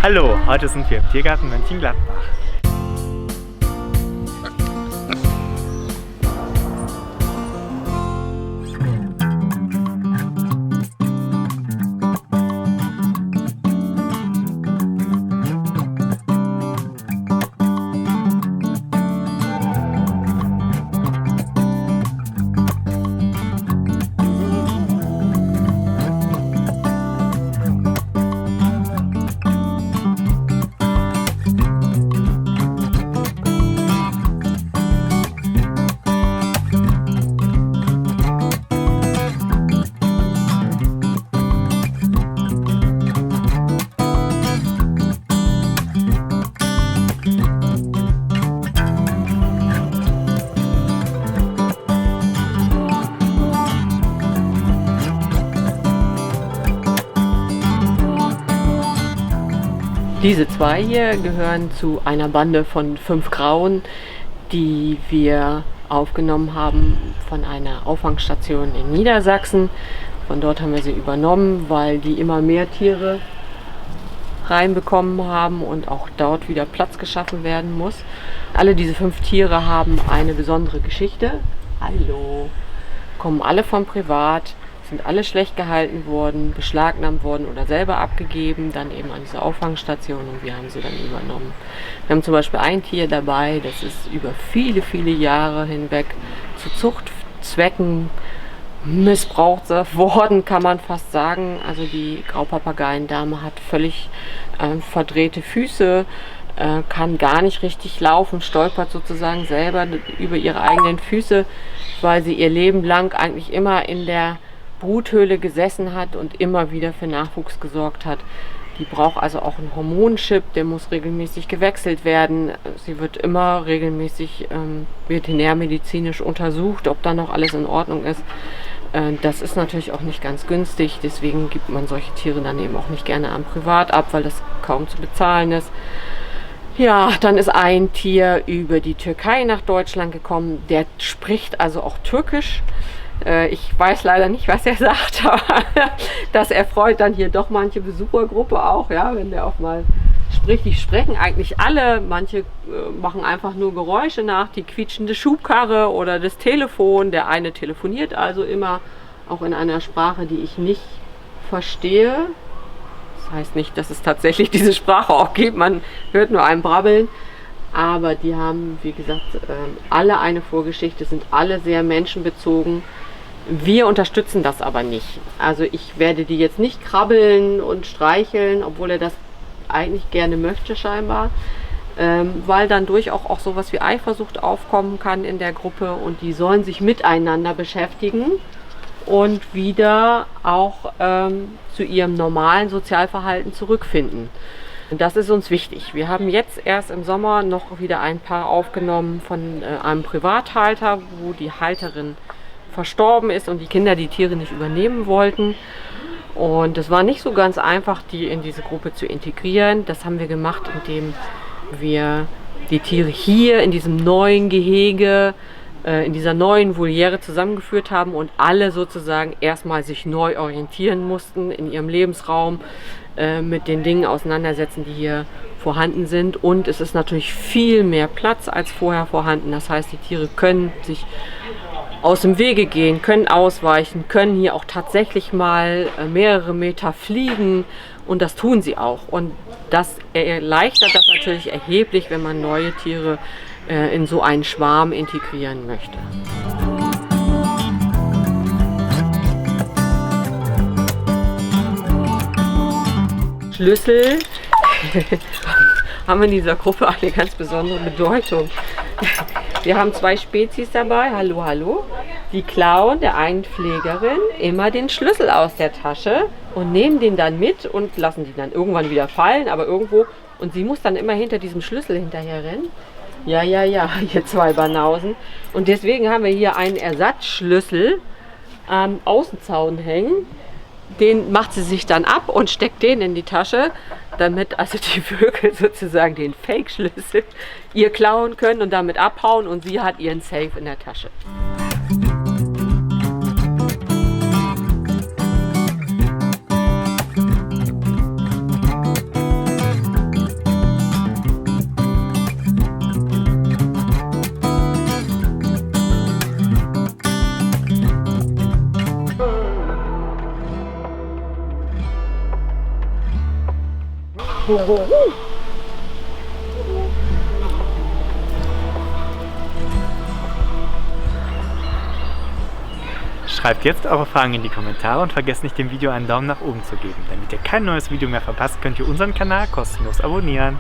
Hallo, heute sind wir im Tiergarten Mönchengladbach. Diese zwei hier gehören zu einer Bande von 5 Grauen, die wir aufgenommen haben von einer Auffangstation in Niedersachsen. Von dort haben wir sie übernommen, weil die immer mehr Tiere reinbekommen haben und auch dort wieder Platz geschaffen werden muss. Alle diese 5 Tiere haben eine besondere Geschichte. Hallo! Kommen alle vom Privat. Sind alle schlecht gehalten worden, beschlagnahmt worden oder selber abgegeben, dann eben an diese Auffangstation und wir haben sie dann übernommen. Wir haben zum Beispiel ein Tier dabei, das ist über viele, viele Jahre hinweg zu Zuchtzwecken missbraucht worden, kann man fast sagen. Also die Graupapageiendame hat völlig verdrehte Füße, kann gar nicht richtig laufen, stolpert sozusagen selber über ihre eigenen Füße, weil sie ihr Leben lang eigentlich immer in der Bruthöhle gesessen hat und immer wieder für Nachwuchs gesorgt hat. Die braucht also auch einen Hormonchip, der muss regelmäßig gewechselt werden. Sie wird immer regelmäßig veterinärmedizinisch untersucht, ob da noch alles in Ordnung ist. Das ist natürlich auch nicht ganz günstig, deswegen gibt man solche Tiere dann eben auch nicht gerne am Privat ab, weil das kaum zu bezahlen ist. Ja, dann ist ein Tier über die Türkei nach Deutschland gekommen, der spricht also auch Türkisch. Ich weiß leider nicht, was er sagt, aber das erfreut dann hier doch manche Besuchergruppe auch, ja, wenn der auch mal spricht. Die sprechen eigentlich alle, manche machen einfach nur Geräusche nach, die quietschende Schubkarre oder das Telefon. Der eine telefoniert also immer auch in einer Sprache, die ich nicht verstehe. Das heißt nicht, dass es tatsächlich diese Sprache auch gibt, man hört nur ein Brabbeln. Aber die haben, wie gesagt, alle eine Vorgeschichte, sind alle sehr menschenbezogen. Wir unterstützen das aber nicht. Also ich werde die jetzt nicht krabbeln und streicheln, obwohl er das eigentlich gerne möchte scheinbar, weil dann durchaus auch sowas wie Eifersucht aufkommen kann in der Gruppe und die sollen sich miteinander beschäftigen und wieder auch zu ihrem normalen Sozialverhalten zurückfinden. Das ist uns wichtig. Wir haben jetzt erst im Sommer noch wieder ein Paar aufgenommen von einem Privathalter, wo die Halterin verstorben ist und die Kinder die Tiere nicht übernehmen wollten. Und es war nicht so ganz einfach, die in diese Gruppe zu integrieren. Das haben wir gemacht, indem wir die Tiere hier in diesem neuen Gehege, in dieser neuen Voliere zusammengeführt haben und alle sozusagen erstmal sich neu orientieren mussten in ihrem Lebensraum, mit den Dingen auseinandersetzen, die hier vorhanden sind. Und es ist natürlich viel mehr Platz als vorher vorhanden. Das heißt, die Tiere können sich aus dem Wege gehen, können ausweichen, können hier auch tatsächlich mal mehrere Meter fliegen und das tun sie auch. Und das erleichtert das natürlich erheblich, wenn man neue Tiere in so einen Schwarm integrieren möchte. Schlüssel haben in dieser Gruppe eine ganz besondere Bedeutung. Wir haben 2 Spezies dabei, hallo, hallo. Die klauen der einen Pflegerin immer den Schlüssel aus der Tasche und nehmen den dann mit und lassen den dann irgendwann wieder fallen, aber irgendwo. Und sie muss dann immer hinter diesem Schlüssel hinterher rennen. Ja, hier 2 Banausen. Und deswegen haben wir hier einen Ersatzschlüssel am Außenzaun hängen. Den macht sie sich dann ab und steckt den in die Tasche, damit also die Vögel sozusagen den Fake-Schlüssel ihr klauen können und damit abhauen und sie hat ihren Safe in der Tasche. Schreibt jetzt eure Fragen in die Kommentare und vergesst nicht, dem Video einen Daumen nach oben zu geben. Damit ihr kein neues Video mehr verpasst, könnt ihr unseren Kanal kostenlos abonnieren.